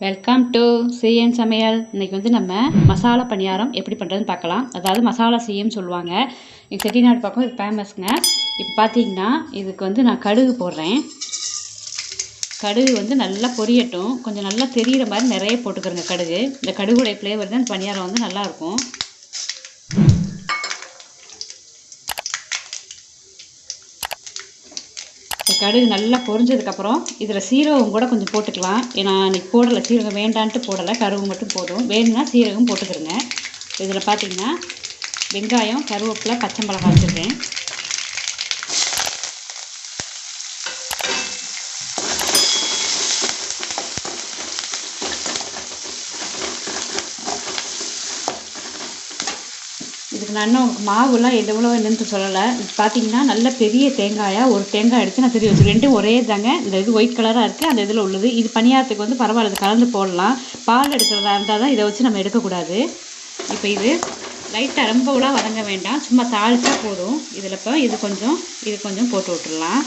Welcome to சீஎன் சமையல். இன்றைக்கி வந்து நம்ம மசாலா பணியாரம் எப்படி பண்ணுறதுன்னு பார்க்கலாம். அதாவது மசாலா சீயம் சொல்லுவாங்க. எங்கள் செட்டிநாடு பக்கம் இது ஃபேமஸ்ங்க. இப்போ பார்த்தீங்கன்னா இதுக்கு வந்து நான் கடுகு போடுறேன். கடுகு வந்து நல்லா பொரியட்டும். கொஞ்சம் நல்லா தெரிகிற மாதிரி நிறைய போட்டுக்கிறேங்க கடுகு. இந்த கடுகுடைய ஃப்ளேவர் தான் பணியாரம் வந்து நல்லாயிருக்கும். கடுகு நல்லா பொரிஞ்சதுக்கப்புறம் இதில் சீரகம் கூட கொஞ்சம் போட்டுக்கலாம். ஏன்னா இன்றைக்கி போடலை, சீரகம் வேண்டான்ட்டு போடலை, கருவு மட்டும் போதும். வேணும்னா சீரகம் போட்டுக்கிறேங்க. இதில் பார்த்திங்கன்னா வெங்காயம், கருவேப்பிலை, பச்சை மிளகாய் வச்சுருக்கேன். இதுக்கு நான் இன்னும் மாவுலாம் எவ்வளோ என்னன்னு சொல்லலை. இது பார்த்தீங்கன்னா நல்ல பெரிய தேங்காயாக ஒரு தேங்காய் எடுத்து நான் திருவி வச்சு, ரெண்டும் ஒரே தாங்க. இந்த இது ஒயிட் கலராக இருக்குது, அந்த இதில் உள்ளது. இது பணியாரத்துக்கு வந்து பரவாயில்ல, இது கலந்து போடலாம். பால் எடுக்கிறதா இருந்தால் தான் இதை வச்சு நம்ம எடுக்கக்கூடாது. இப்போ இது லைட்டாக ரொம்பலாம் வதங்க வேண்டாம், சும்மா தாளிச்சா போதும். இதில் இப்போ இது கொஞ்சம் போட்டு விட்டுடலாம்.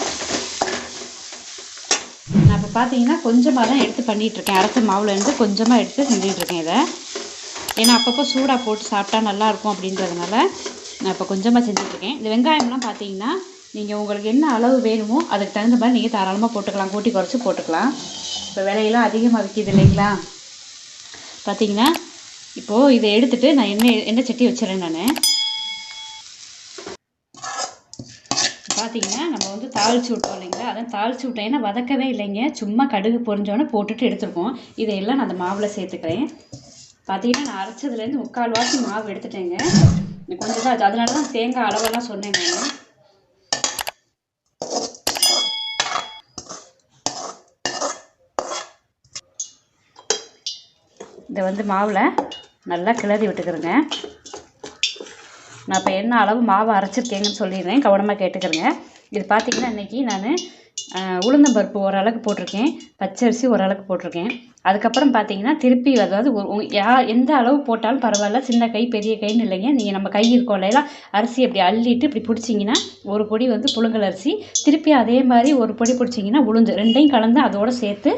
நான் இப்போ பார்த்தீங்கன்னா கொஞ்சமாக தான் எடுத்து பண்ணிகிட்ருக்கேன். அரைச்ச மாவுலேருந்து கொஞ்சமாக எடுத்து செஞ்சிகிட்ருக்கேன் இதை. ஏன்னா அப்பப்போ சூடாக போட்டு சாப்பிட்டா நல்லாயிருக்கும் அப்படின்றதுனால நான் இப்போ கொஞ்சமாக செஞ்சுட்ருக்கேன். இந்த வெங்காயம்லாம் பார்த்தீங்கன்னா நீங்கள் உங்களுக்கு என்ன அளவு வேணுமோ அதுக்கு தகுந்த மாதிரி நீங்கள் தாராளமாக போட்டுக்கலாம், கூட்டி குறைச்சி போட்டுக்கலாம். இப்போ விலையெல்லாம் அதிகமாக விற்கிது இல்லைங்களா. பார்த்தீங்கன்னா இப்போது இதை எடுத்துகிட்டு நான் எண்ணெய் சட்டி வச்சிடறேன். நான் பார்த்தீங்கன்னா நம்ம வந்து தாளித்து விட்டோம் இல்லைங்களா, அதான் தாளித்து விட்டேன். ஏன்னா வதக்கவே இல்லைங்க, சும்மா கடுகு பொரிஞ்சோன்னே போட்டுட்டு எடுத்துருக்கோம். இதையெல்லாம் நான் அந்த மாவில் சேர்த்துக்கிறேன். பார்த்தீங்கன்னா நான் அரைச்சதுலேருந்து 3/4 வாசி மாவு எடுத்துட்டேங்க. கொஞ்சம் தான், அதனால தான் தேங்காய் அளவெல்லாம் சொன்னேன் நான். இதை வந்து மாவில் நல்லா கிளறி விட்டுக்கிறேங்க. நான் இப்போ என்ன அளவு மாவு அரைச்சிருக்கேங்கன்னு சொல்லிடுறேன், கவனமாக கேட்டுக்கிறேங்க. இது பார்த்திங்கன்னா இன்றைக்கி நான் உளுந்தம்பருப்பு ஓரளவுக்கு போட்டிருக்கேன், பச்சரிசி ஓரளவுக்கு போட்டிருக்கேன். அதுக்கப்புறம் பார்த்தீங்கன்னா திருப்பி, அதாவது எந்த அளவு போட்டாலும் பரவாயில்ல, சின்ன கை பெரிய கைன்னு இல்லைங்க. நீங்கள் நம்ம கை இருக்கோம் இல்லையா, அரிசி அப்படி அள்ளிட்டு இப்படி பிடிச்சிங்கன்னா ஒரு பொடி வந்து புழுங்கல் அரிசி, திருப்பி அதே மாதிரி ஒரு பொடி பிடிச்சிங்கன்னா உளுந்து, ரெண்டையும் கலந்து அதோடு சேர்த்து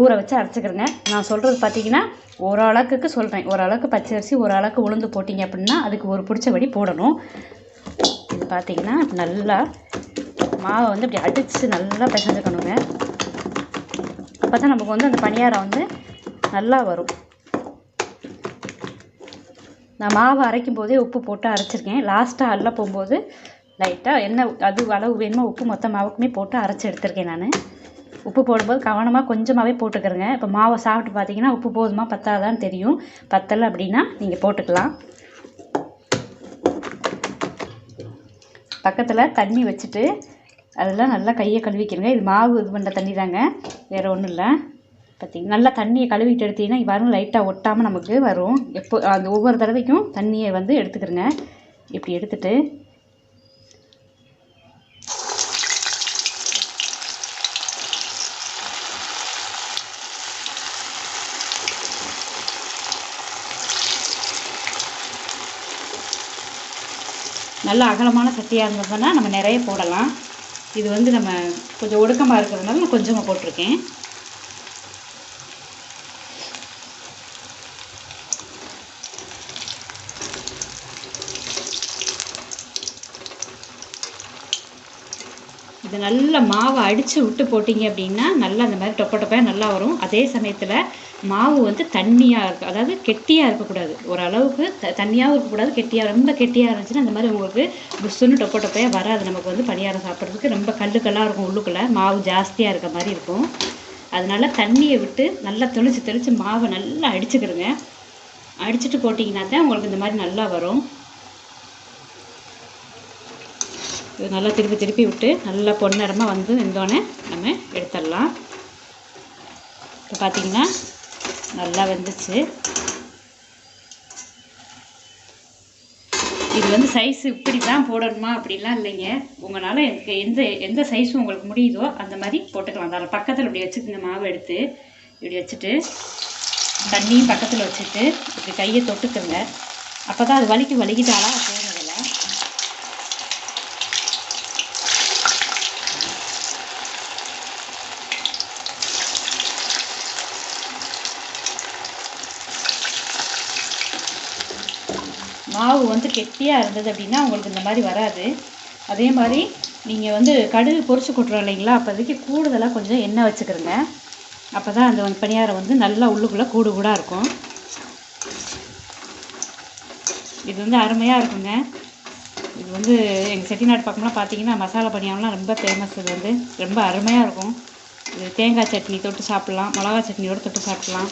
ஊற வச்சு அரைச்சிக்கிறேங்க. நான் சொல்கிறது பார்த்தீங்கன்னா ஓரளவுக்கு சொல்கிறேன். ஓரளவுக்கு பச்சரிசி ஓரளவுக்கு உளுந்து போட்டிங்க அப்படின்னா அதுக்கு ஒரு பிடிச்சபடி போடணும். இது பார்த்திங்கன்னா நல்லா மாவை வந்து அப்படி அடித்து நல்லா பிசைஞ்சுக்கணுங்க. அப்போ தான் நமக்கு வந்து அந்த பணியாரம் வந்து நல்லா வரும். நான் மாவு அரைக்கும் போதே உப்பு போட்டு அரைச்சிருக்கேன். லாஸ்ட்டாக அள்ள போகும்போது லைட்டாக என்ன அது அளவு வேணுமோ உப்பு மொத்த மாவுக்குமே போட்டு அரைச்சி எடுத்திருக்கேன். நான் உப்பு போடும்போது கவனமாக கொஞ்சமாகவே போட்டுக்கிறேங்க. இப்போ மாவை சாப்பிட்டு பார்த்தீங்கன்னா உப்பு போதுமா பத்தாதான்னு தெரியும். பத்தலை அப்படின்னா நீங்கள் போட்டுக்கலாம். பக்கத்தில் தண்ணி வச்சுட்டு அதெல்லாம் நல்லா கையை கழுவிக்கிறங்க. இது மாவு இது பண்ணுற தண்ணி தாங்க, வேறு ஒன்றும் இல்லை. பார்த்திங்கன்னா நல்லா தண்ணியை கழுவிட்டு எடுத்திங்கன்னா வரும், லைட்டாக ஒட்டாமல் நமக்கு வரும். அந்த ஒவ்வொரு தடவைக்கும் தண்ணியை வந்து எடுத்துக்கிறேங்க. இப்படி எடுத்துட்டு நல்லா அகலமான சட்டியாக இருந்ததுன்னா நம்ம நிறைய போடலாம். இது வந்து நம்ம கொஞ்சம் ஒடுக்கமாக இருக்கிறதுனால நான் கொஞ்சமாக போட்டிருக்கேன். இது நல்லா மாவை அடித்து விட்டு போட்டிங்க அப்படின்னா நல்லா அந்த மாதிரி டொப்பையாக நல்லா வரும். அதே சமயத்தில் மாவு வந்து தண்ணியாக இருக்கும், அதாவது கெட்டியாக இருக்கக்கூடாது. ஓரளவுக்கு தண்ணியாகவும் இருக்கக்கூடாது, கெட்டியாக. ரொம்ப கெட்டியாக இருந்துச்சுன்னா அந்த மாதிரி உங்களுக்கு புஷ்ஷுன்னு டொப்பையாக வராது. நமக்கு வந்து பணியாரம் சாப்பிட்றதுக்கு ரொம்ப கல்லுக்கெல்லாம் இருக்கும், உள்ளுக்குள்ளே மாவு ஜாஸ்தியாக இருக்க மாதிரி இருக்கும். அதனால் தண்ணியை விட்டு நல்லா தெளித்து மாவை நல்லா அடிச்சுக்கிறோங்க. அடிச்சுட்டு போட்டிங்கன்னா தான் உங்களுக்கு இந்த மாதிரி நல்லா வரும். இது நல்லா திருப்பி விட்டு நல்லா பொன்னிறமாக வந்து வெந்தோடனே நம்ம எடுத்துடலாம். இப்போ பார்த்திங்கன்னா நல்லா வெந்துச்சு. இது வந்து சைஸு இப்படி தான் போடணுமா அப்படிலாம் இல்லைங்க. உங்களால் எந்த சைஸும் உங்களுக்கு முடியுதோ அந்த மாதிரி போட்டுக்கலாம். அதில் பக்கத்தில் இப்படி வச்சுக்கோங்க. மாவு எடுத்து இப்படி வச்சுட்டு தண்ணியும் பக்கத்தில் வச்சுட்டு இப்படி கையை தொட்டுக்குங்க. அப்போ தான் அது வலிக்கிட்டாலாம் போகிறதில்ல. மாவு வந்து கெட்டியாக இருந்தது அப்படின்னா உங்களுக்கு இந்த மாதிரி வராது. அதே மாதிரி நீங்கள் வந்து கடுகு பொரிச்சு கொட்டுறோம் இல்லைங்களா, அப்போதைக்கு கூடுதலாக கொஞ்சம் எண்ணெய் வச்சுக்கிறோங்க. அப்போ தான் அந்த பணியாரம் வந்து நல்லா உள்ளுக்குள்ளே கூடு கூடாக இருக்கும். இது வந்து அருமையாக இருக்குங்க. இது வந்து எங்கள் செட்டிநாடு பக்கம்லாம் பார்த்தீங்கன்னா மசாலா பணியாரம்லாம் ரொம்ப ஃபேமஸ். இது வந்து ரொம்ப அருமையாக இருக்கும். இது தேங்காய் சட்னி தொட்டு சாப்பிட்லாம், மிளகா சட்னியோடு தொட்டு சாப்பிட்லாம்,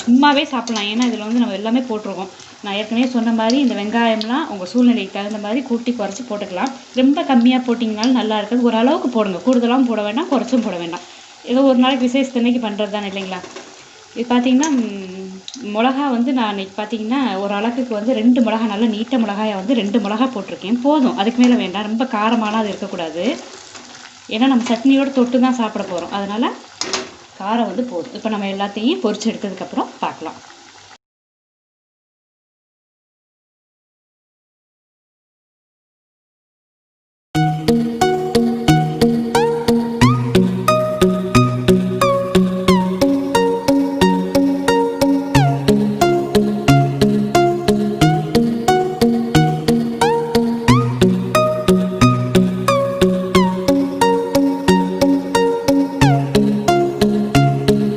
சும்மாவே சாப்பிட்லாம். ஏன்னா இதில் வந்து நம்ம எல்லாமே போட்டிருக்கோம். நான் ஏற்கனவே சொன்ன மாதிரி இந்த வெங்காயம்லாம் உங்கள் சூழ்நிலைக்கு தகுந்த மாதிரி கூட்டி குறைச்சி போட்டுக்கலாம். ரொம்ப கம்மியாக போட்டிங்கனாலும் நல்லா இருக்காது. ஓரளவுக்கு போடுங்க, கூடுதலாகவும் போட வேண்டாம், குறைச்சும் போட வேண்டாம். ஏதோ ஒரு நாளைக்கு விசேஷத்தன்னைக்கு பண்ணுறது தானே இல்லைங்களா. இது பார்த்திங்கன்னா மிளகா வந்து நான் இன்றைக்கி பார்த்திங்கன்னா ஒரு அளவுக்கு வந்து 2 மிளகா, நல்ல நீட்ட மிளகாயை வந்து 2 மிளகா போட்டிருக்கேன். போதும், அதுக்கு மேலே வேண்டாம். ரொம்ப காரமான அது இருக்கக்கூடாது. ஏன்னா நம்ம சட்னியோடு தொட்டு தான் சாப்பிட போகிறோம். அதனால் காரம் வந்து போதும். இப்போ நம்ம எல்லாத்தையும் பொரிச்சு எடுத்ததுக்கப்புறம் பார்க்கலாம்.